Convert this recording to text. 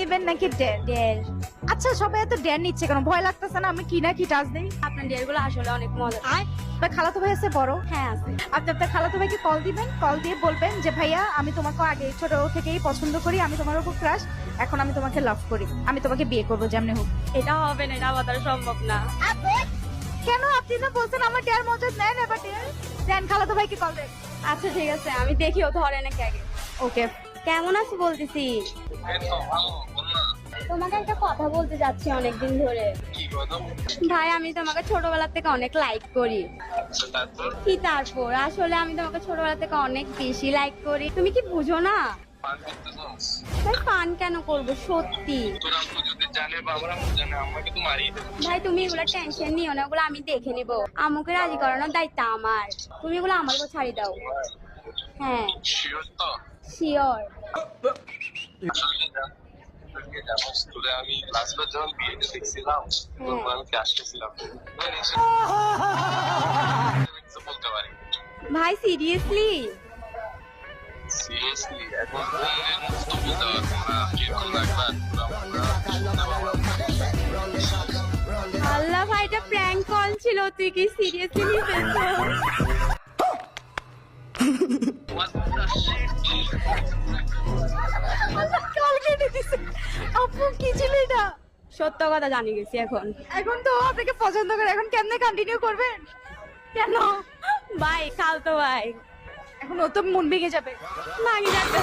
নিবেন নাকি ডেয়ার? ডের। আচ্ছা সবাই এত ডেয়ার নিচ্ছে কেন? ভয় লাগতেছে না আমি কি না কি টাচ দেই? আপনার ডের গুলো আসলে অনেক মজা। আপনার খালাতো ভাই আছে বড়? হ্যাঁ আছে। আপনি আপনার খালাতো ভাইকে কল দিবেন, কল দিয়ে বলবেন যে ভাইয়া আমি তোমাকে আগে ছোট থেকেই পছন্দ করি, আমি তোমার উপর ক্রাশ, এখন আমি তোমাকে লাভ করি, আমি তোমাকে বিয়ে করবো যেমনি হোক। এটা হবে না, এটা আমাদের সম্ভব না। কেন? আপনি না বলছেন আমার ডেয়ার মজা নেন, এবার ডেয়ার দেন, খালাতো ভাইকে কল দেন। আচ্ছা ঠিক আছে, আমি দেখি ও ধরে নাকি আগে। ওকে। কেমন আছো বলতেছি। তোমাকে একটা কথা বলতে যাচ্ছি অনেকদিন ধরে। ভাই আমি তোমাকে ছোটবেলা থেকে অনেক লাইক করি। কি তারপর? আসলে আমি তোমাকে ছোটবেলা থেকে অনেক বেশি লাইক করি, তুমি কি বুঝো না? ভাই পান কেন করবো, সত্যি। ভাই তুমি এগুলা টেনশন নিও না, ওগুলো আমি দেখে নিবো। আম্মুকে রাজি করানোর দায়িত্ব আমার, তুমি এগুলো আমার উপর ছাড়ি দাও। হ্যাঁ শিওর। আমি লাস্টবার যখন বিয়েতে দেখছিলাম তখন আমি আসতেছিলাম বলতে পারি। ভাই সিরিয়াসলি? সিরিয়াসলি এখন ফোনের মতো বলতে পারবো না কিরকম লাগবে। আল্লাহ ভাই, এটা প্র্যাঙ্ক কল ছিল, তুই কি সিরিয়াসলি নিতেছো? কল কেটে দিছে। আপু কি ছিল এটা? সত্য কথা জানি গেছি এখন। এখন তো আপনাকে পছন্দ করে, এখন কেমনে কন্টিনিউ করবেন? কেন? ভাই খালতো ভাই। এখন ও তো মন ভেঙে যাবে। ভাঙি যাবে।